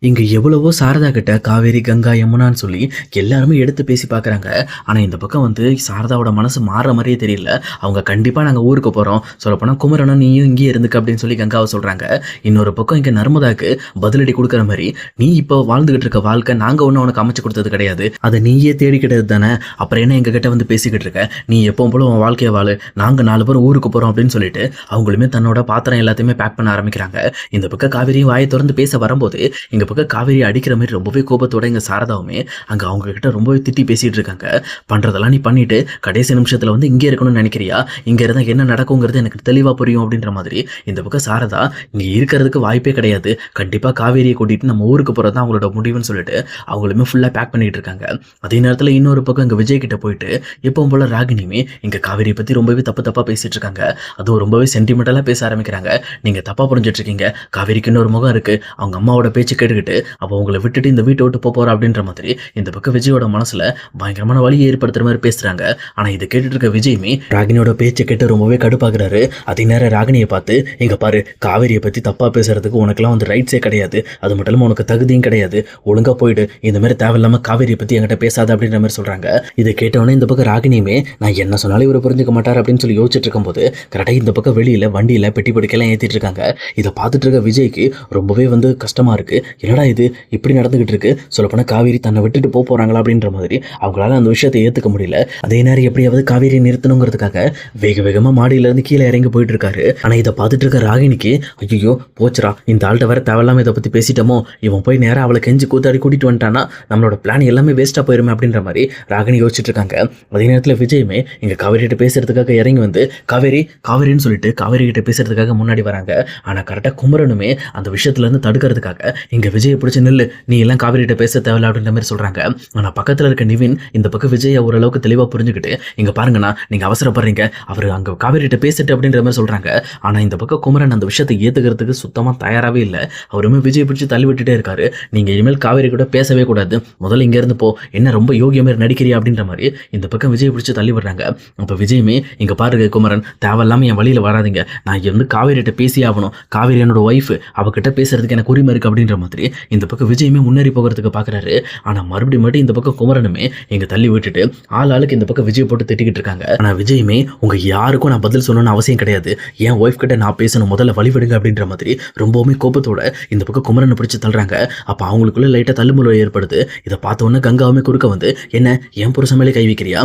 இங்க எவ்வளவோ சாரதா கிட்ட காவேரி, கங்கா, யமுனான்னு சொல்லி எல்லாருமே எடுத்து பேசி பார்க்குறாங்க. ஆனா இந்த பக்கம் வந்து சாரதாவோட மனசு மாறுற மாரியே தெரியல. அவங்க கண்டிப்பா நாங்க ஊருக்கு போறோம். சொல்லப்போனா குமரனும் நீயும் இங்கேயே இருந்துக்க அப்படின்னு சொல்லி கங்காவ சொல்றாங்க. இன்னொரு பக்கம் இங்க நர்மதாக்கு பதிலடி குடுக்குற மாரி, நீ இப்போ வாழ்ந்துகிட்டு இருக்க வாழ்க்கை நாங்க ஒண்ணும் உனக்கு அமைச்சு கொடுத்தது கிடையாது. அத நீயே தேடிக்கிட்டது தானே. அப்புறம் என்ன எங்ககிட்ட வந்து பேசிக்கிட்டு இருக்க? நீ எப்பவும் போல உன் வாழ்க்கைய வாழு. நாங்க 4 பேரும் ஊருக்கு போறோம் அப்படின்னு சொல்லிட்டு, அவங்களுமே தன்னோட பாத்திரம் எல்லாத்தையுமே பேக் பண்ண ஆரம்பிக்கிறாங்க. இந்த பக்கம் காவேரியும் வாய தொறந்து பேச வரும்போது, இந்த பக்கம் காவேரி அடிக்கிற மாதிரி ரொம்பவே கோபத்தோட இங்க சாரதாவுமே அங்க அவங்க கிட்ட ரொம்பவே திட்டி பேசிட்டு இருக்காங்க. பண்றதெல்லாம் நீ பண்ணிட்டு கடைசி நிமிஷத்துல வந்து இங்கே இருக்கணும்னு நினைக்கிறியா? இங்க இருந்தா என்ன நடக்குங்கிறது எனக்கு தெளிவா புரியும் அப்படின்ற மாதிரி இந்த பக்கம் சாரதா இங்க இருக்கிறதுக்கு வாய்ப்பே கிடையாது. கண்டிப்பா காவேரியை கூட்டிட்டு நம்ம ஊருக்கு போறது அவங்களோட முடிவுன்னு சொல்லிட்டு அவங்களுமே ஃபுல்லா பேக் பண்ணிட்டு இருக்காங்க. அதே நேரத்துல இன்னொரு பக்கம் இங்க விஜய் கிட்ட போயிட்டு எப்பவும் போல ராகினியுமே இங்க காவேரியை பத்தி ரொம்பவே தப்பு தப்பா பேசிட்டு இருக்காங்க. அதுவும் ரொம்பவே சென்டிமெண்டலா பேச ஆரம்பிக்கிறாங்க. நீங்க தப்பா புரிஞ்சிட்டு இருக்கீங்க. காவேரிக்கு இன்னொரு முகம் இருக்கு. அவங்க அம்மாவோட பேச்சு கேட்டுக்கிட்டு அப்போ உங்களை விட்டுட்டு இந்த வீட்டை விட்டு போற அப்படின்ற மாதிரி இந்த பக்கம் விஜயோட மனசுல பயங்கரமான வலியை ஏற்படுத்துற மாதிரி பேசுறாங்க. ஆனா இதை கேட்டுட்டு இருக்க விஜயுமே ராகினியோட பேச்சை கேட்டு ரொம்பவே கடுப்பாக்குறாரு. அதே நேரம் ராகினியை பார்த்து இங்க பாரு, காவேரியை பத்தி தப்பா பேசுறதுக்கு உனக்குலாம் வந்து ரைட்ஸே கிடையாது. அது மட்டும் இல்லாம உனக்கு தகுதியும் கிடையாது. ஒழுங்கா போயிடு. இந்த மாதிரி தேவையில்லாம காவேரியை பத்தி என்கிட்ட பேசாத அப்படின்ற மாதிரி சொல்றாங்க. இதை கேட்டவொடனே இந்த பக்கம் ராகினியுமே நான் என்ன சொன்னாலும் இவரை புரிஞ்சுக்க மாட்டார் அப்படின்னு சொல்லி யோசிச்சுட்டு இருக்கும்போது கரெக்டாக இந்த பக்கம் வெளியில வண்டியில பெட்டி படிக்கலாம் ஏத்திட்டு இருக்காங்க. இதை பார்த்துட்டு இருக்க விஜய்க்கு ரொம்பவே வந்து கஷ்டமா இருக்கு. என்னடா இது இப்படி நடந்துகிட்டு இருக்கு? சொல்லப்போனால் காவேரி தன்னை விட்டுட்டு போறாங்களா அப்படின்ற மாதிரி அவங்களால அந்த விஷயத்தை ஏற்றுக்க முடியல. அதே நேரம் எப்படியாவது காவேரியை நிறுத்தணுங்கிறதுக்காக வேக வேகமாக மாடியிலேருந்து கீழே இறங்கி போயிட்டு இருக்காரு. ஆனால் இதை பார்த்துட்டு இருக்க ராகினிக்கு ஐயோ போச்சுரா, இந்த ஆள்கிட்ட வர தேவையில்லாம இதை பற்றி பேசிட்டோமோ, இவன் போய் நேராக அவளை கெஞ்சி கூத்தாடி கூட்டிட்டு வந்துட்டானா நம்மளோட பிளான் எல்லாமே வேஸ்ட்டாக போயிருமே அப்படின்ற மாதிரி ராகினி யோசிச்சுட்டு இருக்காங்க. அதே நேரத்தில் விஜயுமே இங்கே காவேரிகிட்ட பேசுறதுக்காக இறங்கி வந்து காவேரின்னு சொல்லிட்டு காவேரி கிட்ட பேசுறதுக்காக முன்னாடி வராங்க. ஆனால் கரெக்டாக குமரனுமே அந்த விஷயத்துலேருந்து தடுக்கிறதுக்காக இங்கே விஜயை பிடிச்சி நில்லு, நீ எல்லாம் காவேரிட்ட பேச தேவையில்ல அப்படின்ற மாதிரி சொல்றாங்க. ஆனா பக்கத்துல இருக்க நிவின் இந்த பக்கம் விஜய் ஓரளவுக்கு தெளிவா புரிஞ்சுக்கிட்டு இங்க பாருங்கண்ணா, நீங்க அவசரப்படுறீங்க, அவர் அங்க காவேரிட்ட பேசிட்டு அப்படின்ற மாதிரி சொல்றாங்க. ஆனா இந்த பக்கம் குமரன் அந்த விஷயத்தை ஏத்துக்கிறதுக்கு சுத்தமா தயாராகவே இல்லை. அவருமே விஜய் பிடிச்சி தள்ளி விட்டுட்டே இருக்காரு. நீங்க இனிமேல் காவேரி கூட பேசவே கூடாது, முதல்ல இங்க இருந்து போ, என்ன ரொம்ப யோகிய மாதிரி நடிக்கிறியா அப்படின்ற மாதிரி இந்த பக்கம் விஜய் பிடிச்சி தள்ளி விடுறாங்க. அப்ப விஜயுமே இங்க பாருங்க குமரன், தேவையில்லாம என் வழியில வராதிங்க, நான் இங்க வந்து காவேரிட்ட பேசி ஆகணும், காவேரி என்னோட ஒய்ஃப், அவகிட்ட பேசுறதுக்கு எனக்கு உரிமை இருக்கு அப்படின்ற மாதிரி இந்த பக்கம் விஜயுமே முன்னேறி போகிறதுக்கு பார்க்குறாரு. ஆனால் மறுபடியும் இந்த பக்கம் குமரனுமே எங்க தள்ளி விட்டுட்டு ஆளுக்கு இந்த பக்கம் விஜய் போட்டு திட்டிக்கிட்டு இருக்காங்க. ஆனால் விஜயுமே உங்க யாருக்கும் நான் பதில் சொல்லணும்னு அவசியம் கிடையாது, என் ஒய்ஃப் கிட்ட நான் பேசணும், முதல்ல வழிவிடுங்க அப்படின்ற மாதிரி ரொம்பவுமே கோபத்தோட இந்த பக்கம் குமரனை பிடிச்சி தள்ளுறாங்க. அப்போ அவங்களுக்குள்ள லைட்டாக தள்ளுமுறை ஏற்படுது. இதை பார்த்த உடனே கங்காவுமே குறுக்க வந்து என்ன என் புருஷன் மேலே கை வைக்கிறியா,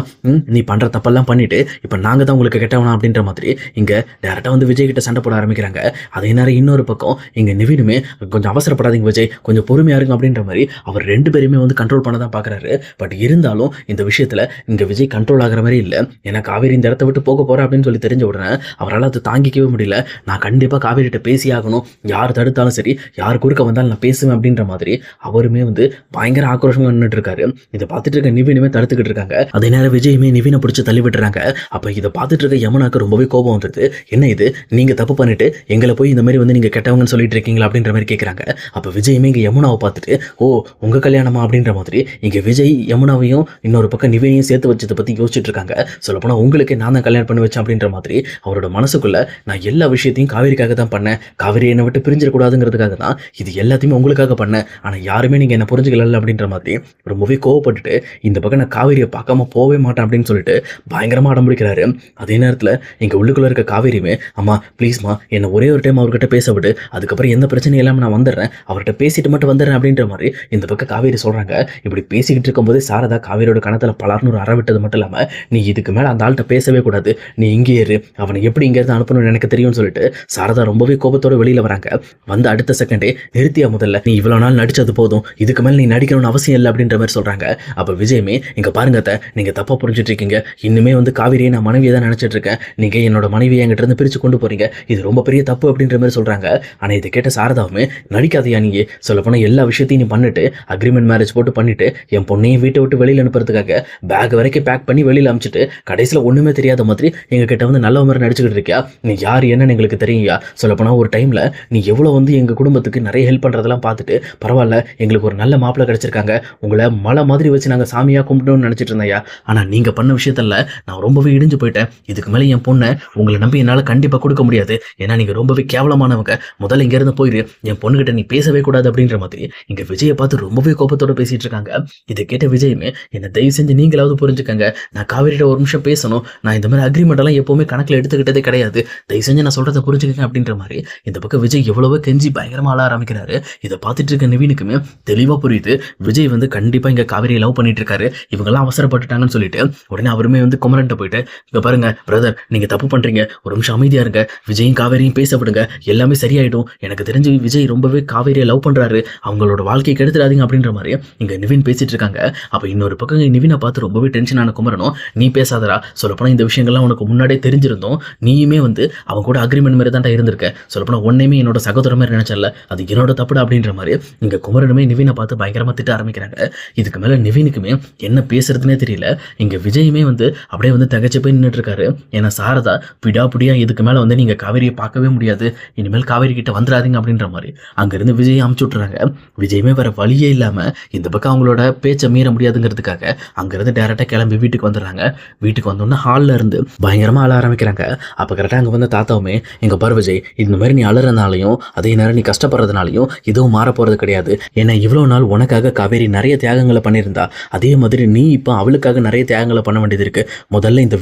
நீ பண்ற தப்பெல்லாம் பண்ணிட்டு இப்போ நாங்கள் தான் உங்களுக்கு கெட்டவனா அப்படின்ற மாதிரி இங்க டேரக்டாக வந்து விஜய் கிட்ட சண்டை போட ஆரம்பிக்கிறாங்க. அதே நேரம் இன்னொரு பக்கம் இங்க நிவினுமே கொஞ்சம் அவசரப்படாதீங்க விஜய், கொஞ்சம் பொறுமையா இருங்க அப்படின்ற மாதிரி அவர் 2 பேருமே வந்து கண்ட்ரோல் பண்ண தான் பார்க்குறாரு. பட் இருந்தாலும் இந்த விஷயத்தில் இங்கே விஜய் கண்ட்ரோல் ஆகிற மாதிரி இல்லை. ஏன்னா காவேரி இந்த இடத்த விட்டு போக போகிறேன் அப்படின்னு சொல்லி தெரிஞ்ச உடனே அவரால் அதை தாங்கிக்கவே முடியல. நான் கண்டிப்பாக காவேரிகிட்ட பேசி ஆகணும், யார் தடுத்தாலும் சரி, யார் குறுக்க வந்தாலும் நான் பேசுவேன் அப்படின்ற மாதிரி அவருமே வந்து பயங்கர ஆக்ரோஷமாக நின்றுட்டு இருக்காரு. இதை பார்த்துட்டு இருக்க நிவினுமே தடுத்துக்கிட்டு இருக்காங்க. அதே நேரம் விஜயுமே நிவினை பிடிச்சி தள்ளி விட்டுறாங்க. அப்போ இதை பார்த்துட்டு இருக்க யமுனாக்கு ரொம்பவே கோபம் வந்துடுது. என்ன இது, நீங்கள் தப்பு பண்ணிட்டு எங்களை போய் இந்த மாதிரி வந்து நீங்கள் கெட்டவங்கன்னு சொல்லிட்டு இருக்கீங்களா அப்படின்ற மாதிரி கேட்குறாங்க. அப்போ விஜயுமே இங்கே யமுனாவை பார்த்துட்டு ஓ உங்கள் கல்யாணமா அப்படின்ற மாதிரி இங்கே விஜய் யமுனாவையும் இன்னொரு பக்கம் நிவினையும் சேர்த்து வச்சதை பற்றி யோசிச்சுட்டு இருக்காங்க. சொல்லப்போனால் உங்களுக்கு நான் தான் கல்யாணம் பண்ணி வச்சேன் அப்படின்ற மாதிரி அவரோட மனசுக்குள்ள நான் எல்லா விஷயத்தையும் காவேரிக்காக தான் பண்ணேன், காவேரி என்னை விட்டு பிரிஞ்சிடக்கூடாதுங்கிறதுக்காக தான் இது எல்லாத்தையுமே உங்களுக்காக பண்ணேன், ஆனால் யாருமே நீங்கள் என்ன புரிஞ்சுக்கல அப்படின்ற மாதிரி ரொம்பவே கோவப்பட்டுட்டு இந்த பக்கம் நான் காவேரியை பார்க்காம போகவே மாட்டேன் அப்படின்னு சொல்லிட்டு பயங்கரமாக அடம் பிடிக்கிறாரு. அதே நேரத்தில் இங்கே உள்ளுக்குள்ளே இருக்க காவேரியுமே அம்மா ப்ளீஸ்மா என்னை ஒரே ஒரு டைம் அவர்கிட்ட பேச விடு, அதுக்கப்புறம் எந்த பிரச்சனையும் இல்லாமல் நான் வந்துடுறேன், அவர்கிட்ட பேசிட்டு மட்டும் வந்துடுறேன் அப்படின்ற மாதிரி இந்த பக்கம் காவேரி சொல்கிறாங்க. இப்படி பேசிக்கிட்டு இருக்கும்போது சாரதா காவேரியோட கணத்தில் பலர்னு ஒரு அற விட்டது மட்டும் இல்லாமல் நீ இதுக்கு மேலே அந்த ஆள்கிட்ட பேசவே கூடாது, நீ இங்கே இரு, அவனை எப்படி இங்கேருந்து அனுப்பணும்னு எனக்கு தெரியும்னு சொல்லிட்டு சாரதா ரொம்பவே கோபத்தோட வெளியில் வராங்க. வந்து அடுத்த செகண்டே நிறுத்தியா, முதல்ல நீ இவ்வளோ நாள் நடிச்சது போதும், இதுக்கு மேலே நீ நடிக்கணும்னு அவசியம் இல்லை அப்படின்ற மாதிரி சொல்கிறாங்க. அப்போ விஜயமே இங்கே பாருங்க அத்தை, நீங்கள் தப்பாக புரிஞ்சுட்டு இருக்கீங்க, இன்னுமே வந்து காவேரியை நான் மனைவியை தான் நினச்சிட்டு இருக்கேன், நீங்கள் என்னோட மனைவியை என்கிட்ட இருந்து பிரித்து கொண்டு போகிறீங்க, இது ரொம்ப பெரிய தப்பு அப்படின்ற மாதிரி சொல்கிறாங்க. ஆனால் இதை கேட்ட சாரதாவுமே நடிக்காதையா, நீங்கள் சொல்லப்போனால் எல்லா விஷயத்தையும் நீ பண்ணிட்டு அக்ரிமெண்ட் மேரேஜ் போட்டு பண்ணிட்டு என் பொண்ணையும் வீட்டை விட்டு வெளியில் அனுப்புறதுக்காக பேக் வரைக்கும் பேக் பண்ணி வெளியில் அனுப்பிச்சிட்டு கடைசியில் ஒன்றுமே தெரியாத மாதிரி எங்ககிட்ட வந்து நல்ல மாதிரி நடிச்சுக்கிட்டு இருக்கியா, நீ யார் என்னன்னு எங்களுக்கு தெரியுயா, சொல்லப்போனால் ஒரு டைமில் நீ எவ்வளோ வந்து எங்கள் குடும்பத்துக்கு நிறைய ஹெல்ப் பண்ணுறதெல்லாம் பார்த்துட்டு பரவாயில்ல எங்களுக்கு ஒரு நல்ல மாப்பிள்ளை கிடச்சிருக்காங்க, உங்களை மலை மாதிரி வச்சு நாங்கள் சாமியாக கும்பிட்டோம்னு நினச்சிட்டு இருந்தையா, ஆனால் நீங்கள் பண்ண விஷயத்தில் நான் ரொம்பவே இடிஞ்சு போயிட்டேன், இதுக்கு மேலே என் பொண்ணை உங்களை நம்பி என்னால் கண்டிப்பாக கொடுக்க முடியாது, ஏன்னா நீங்கள் ரொம்பவே கேவலமானவங்க, முதல்ல இங்கேருந்து போயிரு, என் பொண்ணுகிட்ட நீ பேசவே கூடாது வரக்கூடாது அப்படின்ற மாதிரி இங்க விஜயை பார்த்து ரொம்பவே கோபத்தோட பேசிட்டு இருக்காங்க. இதை கேட்ட விஜயுமே, என்ன தயவு செஞ்சு நீங்களாவது புரிஞ்சுக்கங்க, நான் காவேரிட்ட ஒரு நிமிஷம் பேசணும், நான் இந்த மாதிரி அக்ரிமெண்ட் எல்லாம் எப்பவுமே கணக்கில் எடுத்துக்கிட்டதே கிடையாது, தயவு செஞ்சு நான் சொல்றதை புரிஞ்சுக்கங்க அப்படின்ற மாதிரி இந்த பக்கம் விஜய் எவ்வளவோ கெஞ்சி பயங்கரமா அழ ஆரம்பிக்கிறாரு. இதை பார்த்துட்டு இருக்க நிவினுக்குமே தெளிவா புரியுது, விஜய் வந்து கண்டிப்பா இங்க காவேரியை லவ் பண்ணிட்டு இருக்காரு, இவங்கெல்லாம் அவசரப்பட்டுட்டாங்கன்னு சொல்லிட்டு உடனே அவருமே வந்து குமரன்ட்ட போயிட்டு, இங்க பாருங்க பிரதர், நீங்க தப்பு பண்றீங்க, ஒரு நிமிஷம் அமைதியா இருங்க, விஜயும் காவேரியும் பேசப்படுங்க, எல்லாமே சரியாயிடும், எனக்கு தெரிஞ்சு விஜய் ரொம்பவே காவேரியை லவ் பண்றாரு, அவங்களோட வாழ்க்கையை கெடுத்துடாதீங்க அப்படின்ற மாதிரி இங்க நிவின் பேசிட்டு இருக்காங்க. அப்ப இன்னொரு பக்கம் நிவினை பார்த்து ரொம்பவே டென்ஷனான குமரனும், நீ பேசாதடா, சொல்லப்போனா இந்த விஷயங்கள்லாம் உனக்கு முன்னாடியே தெரிஞ்சிருந்தோம், நீயுமே வந்து அவங்க கூட அக்ரிமெண்ட் மாதிரி தான் இருந்திருக்க, சொல்லப்போனா உன்னையுமே என்னோட சகோதர மாதிரி நினைச்சல, அது என்னோட தப்புடா அப்படின்ற மாதிரி இங்க குமரனுமே நிவினை பார்த்து பயங்கரமா திட்ட ஆரம்பிக்கிறாங்க. இதுக்கு மேல நிவினுக்குமே என்ன பேசுறதுனே தெரியல. இங்க விஜயுமே வந்து அப்படியே வந்து தகச்சு போய் நின்றுட்டு இருக்காரு. ஏன்னா சாரதா பிடாபிடியா இதுக்கு மேல வந்து நீங்க காவேரியை பார்க்கவே முடியாது, இனிமேல் காவேரி கிட்ட வந்துடாதீங்க அப்படின்ற மாதிரி அங்கிருந்து விஜயை அமுச்சு விட்டுறாங்க. விஜயுமே வேற வழியே இல்லாம இந்த பக்கம் அவங்களோட பேச்சை மீற முடியாதுங்கிறதுக்காக அங்கிருந்து டைரக்டா கிளம்பி வீட்டுக்கு வந்துடுறாங்க. வீட்டுக்கு வந்தோன்னா ஹாலில் இருந்து பயங்கரமா அழ ஆரம்பிக்கிறாங்க. அப்போ கரெக்டாக அங்கே வந்து தாத்தாவுமே, இங்க பாரு விஜய், இந்த மாதிரி நீ அழுறதுனாலையும் அதே நேரம் நீ கஷ்டப்படுறதுனாலையும் இதுவும் மாற போறது கிடையாது. ஏன்னா இவ்வளோ நாள் உனக்காக காவேரி நிறைய தியாகங்களை பண்ணியிருந்தா, அதே மாதிரி நீ இப்போ அவளுக்காக நிறைய தியாகங்களை பண்ண வேண்டியது இருக்கு. முதல்ல இந்த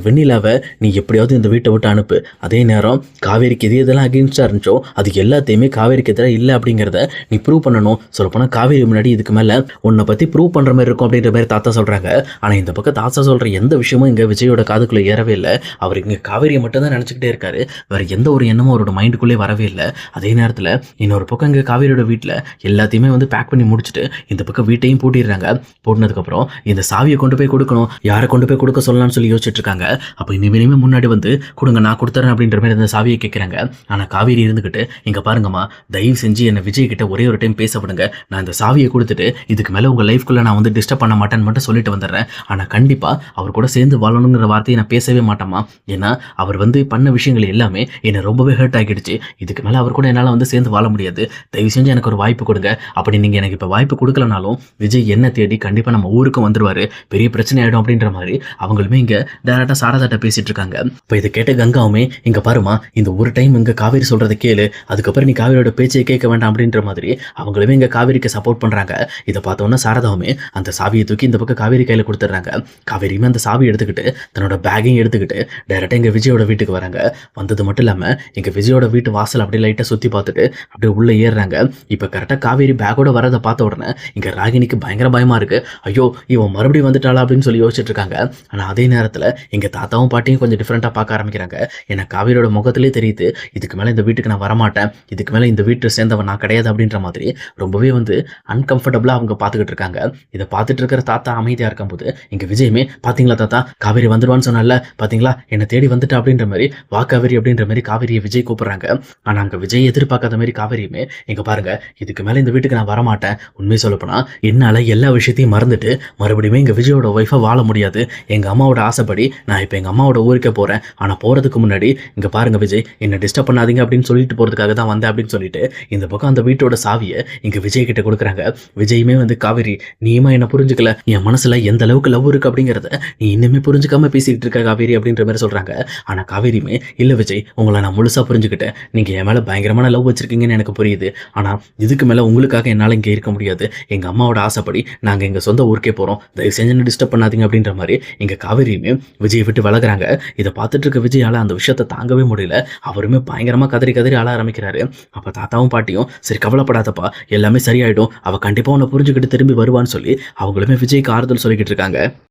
வெண்ணிலாவை நீ எப்படியாவது இந்த வீட்டை விட்டு அனுப்பு. அதே நேரம் காவேரிக்கு எது எதெல்லாம் அகேன்ஸ்டா இருந்துச்சோ அது எல்லாத்தையுமே காவேரிக்கு எதிராக இல்லை அப்படிங்கிறத நீ ப்ரூவ் பண்ணணும். சொல்லப்போனால் காவேரி முன்னாடி இதுக்கு மேலே உன்னை பற்றி ப்ரூவ் பண்ணுற மாதிரி இருக்கும் அப்படின்ற மாதிரி தாத்தா சொல்கிறாங்க. ஆனால் இந்த பக்கம் தாத்தா சொல்கிற எந்த விஷயமும் இங்கே விஜயோட காதுக்குள்ளே ஏறவே இல்லை. அவர் இங்கே காவேரியை மட்டும் தான் நினச்சிக்கிட்டே இருக்காரு, வேறு எந்த ஒரு எண்ணமும் அவரோட மைண்டுக்குள்ளே வரவே இல்லை. அதே நேரத்தில் இன்னொரு பக்கம் இங்கே காவேரியோட வீட்டில் எல்லாத்தையுமே வந்து பேக் பண்ணி முடிச்சுட்டு இந்த பக்கம் வீட்டையும் பூட்டிடுறாங்க. பூட்டினதுக்கப்புறம் இந்த சாவியை கொண்டு போய் கொடுக்கணும், யாரை கொண்டு போய் கொடுக்க சொல்லலாம்னு சொல்லி யோசிச்சுட்டு இருக்காங்க. அப்போ இனிமே முன்னாடி வந்து கொடுங்க, நான் கொடுத்துறேன் அப்படின்ற மாதிரி அந்த சாவியை கேட்குறாங்க. ஆனால் காவேரி இருந்துக்கிட்டு, இங்கே பாருங்கம்மா, தயவு செஞ்சு என்னை விஜய் கிட்ட ஒரே ஒரு டைம் பேச விடுங்க, நான் இந்த சாவியை கொடுத்துட்டு இதுக்கு மேலே உங்கள் லைஃப்குள்ளே நான் வந்து டிஸ்டர்ப் பண்ண மாட்டேன்னு மட்டும் சொல்லிட்டு வந்துடுறேன். ஆனால் கண்டிப்பாக அவர் கூட சேர்ந்து வாழணுங்கிற வார்த்தையை நான் பேசவே மாட்டேமா. ஏன்னா அவர் வந்து பண்ண விஷயங்கள் எல்லாமே என்னை ரொம்பவே ஹர்ட் ஆகிடுச்சு. இதுக்கு மேலே அவர் கூட என்னால் வந்து சேர்ந்து வாழ முடியாது. தயவு செஞ்சு எனக்கு ஒரு வாய்ப்பு கொடுங்க. அப்படி நீங்கள் எனக்கு இப்போ வாய்ப்பு கொடுக்கலனாலும் விஜய் என்ன தேடி கண்டிப்பாக நம்ம ஊருக்கு வந்துடுவார், பெரிய பிரச்சனை ஆகிடும் அப்படின்ற மாதிரி அவங்களுமே இங்கே டேரக்டாக சாரதாட்ட பேசிட்டு இருக்காங்க. இப்போ இதை கேட்ட கங்காவுமே, இங்கே பாருமா, இந்த ஒரு டைம் இங்கே காவேரி சொல்கிறத கேளு, அதுக்கப்புறம் நீ காவேரியோட பேச்சை கேட்க வேண்டாம் அப்படின்ற மாதிரி அவங்களுமே இங்கே காவேரிக்கு சப்போர்ட் பண்ணுறாங்க. இதை பார்த்தோன்னா சாரதாவுமே அந்த சாவியை தூக்கி இந்த பக்கம் காவேரி கையில் கொடுத்துட்றாங்க. காவேரியுமே அந்த சாவியை எடுத்துக்கிட்டு தன்னோட பேக்கையும் எடுத்துக்கிட்டு டைரெக்டாக எங்கள் விஜயோட வீட்டுக்கு வராங்க. வந்தது மட்டும் இல்லாமல் எங்கள் விஜயோட வீட்டு வாசல் அப்படியே லைட்டாக சுற்றி பார்த்துட்டு அப்படியே உள்ளே ஏறுறாங்க. இப்போ கரெக்டாக காவேரி பேக்கோட வரதை பார்த்த உடனே இங்கே ராகினிக்கு பயங்கர பயமாக இருக்குது. ஐயோ, இவன் மறுபடியும் வந்துட்டாளா அப்படின்னு சொல்லி யோசிச்சுட்டு இருக்காங்க. ஆனால் அதே நேரத்தில் எங்கள் தாத்தாவும் பாட்டியும் கொஞ்சம் டிஃப்ரெண்ட்டாக பார்க்க ஆரம்பிக்கிறாங்க. ஏன்னா காவேரியோட முகத்திலே தெரியுது, இதுக்கு மேலே இந்த வீட்டுக்கு நான் வரமாட்டேன், இதுக்கு மேலே இந்த வீட்டை சேர்ந்தவன் நான் கிடையாது அப்படின்ற மாதிரி ரொம்பவே வந்து அன்கம்ஃபர்டபுளாக அவங்க பார்த்துக்கிட்டு இருக்காங்க. இதை பார்த்துட்டு இருக்கிற தாத்தா அமைதியாக இருக்கும்போது இங்கே விஜயமே, பார்த்தீங்களா தாத்தா, காவேரி வந்துடுவான்னு சொன்னால, பார்த்தீங்களா என்னை தேடி வந்துட்டா அப்படின்ற மாதிரி, வா காவேரி அப்படின்ற மாதிரி காவேரியை விஜய் கூப்பிட்றாங்க. ஆனால் அங்கே விஜய் எதிர்பார்க்காத மாதிரி காவேரியுமே, இங்கே பாருங்க, இதுக்கு மேலே இந்த வீட்டுக்கு நான் வரமாட்டேன், உண்மையை சொல்லப்போனால் என்னால் எல்லா விஷயத்தையும் மறந்துட்டு மறுபடியும் எங்கள் விஜயோட ஒய்ஃபை வாழ முடியாது, எங்கள் அம்மாவோட ஆசைப்படி நான் இப்போ எங்கள் அம்மாவோட ஊருக்கே போகிறேன். ஆனால் போகிறதுக்கு முன்னாடி இங்கே பாருங்க விஜய், என்னை டிஸ்டர்ப் பண்ணாதீங்க அப்படின்னு சொல்லிட்டு போகிறதுக்காக தான் வந்தேன் அப்படின்னு சொல்லிட்டு இந்த பக்கம் அந்த வீட்டோட சாவியை இங்கே விஜய் கிட்ட கொடுக்குறாங்க. விஜயுமே வந்து, காவேரி நீமா என்ன புரிஞ்சுக்கல, என் மனசில் எந்த அளவுக்கு லவ் இருக்குது அப்படிங்கிறத நீ இன்னுமே புரிஞ்சுக்காம பேசிக்கிட்டு இருக்க காவேரி அப்படின்ற மாதிரி சொல்கிறாங்க. ஆனால் காவேரியுமே, இல்லை விஜய், உங்களை நான் முழுசாக புரிஞ்சுக்கிட்டேன், நீங்கள் என் மேலே பயங்கரமான லவ் வச்சுருக்கீங்கன்னு எனக்கு புரியுது, ஆனால் இதுக்கு மேலே உங்களுக்காக என்னால் இங்கே இருக்க முடியாது, எங்கள் அம்மாவோட ஆசைப்படி நாங்கள் எங்கள் சொந்த ஊருக்கே போகிறோம், தயவு செஞ்சு டிஸ்டர்ப் பண்ணாதீங்க அப்படின்ற மாதிரி இங்கே காவேரியுமே விஜயை விட்டு விலகுறாங்க. இதை பார்த்துட்டு இருக்க விஜயால் அந்த விஷயத்தை தாங்கவே முடியல. அவருமே பயங்கரமாக கதறி கதறி அழ ஆரம்பிக்கிறாரு. அப்போ தாத்தாவும் பாட்டியும், சரி கவலைப்படாதப்பா, எல்லாமே சரியாயிடும், அவள் கண்டிப்பாக உன்னை புரிஞ்சுக்கிட்டு திரும்பி வருவான்னு சொல்லி அவங்களுமே விஜய்க்கு ஆறுதல் சொல்லிக்கிட்டு இருக்காங்க.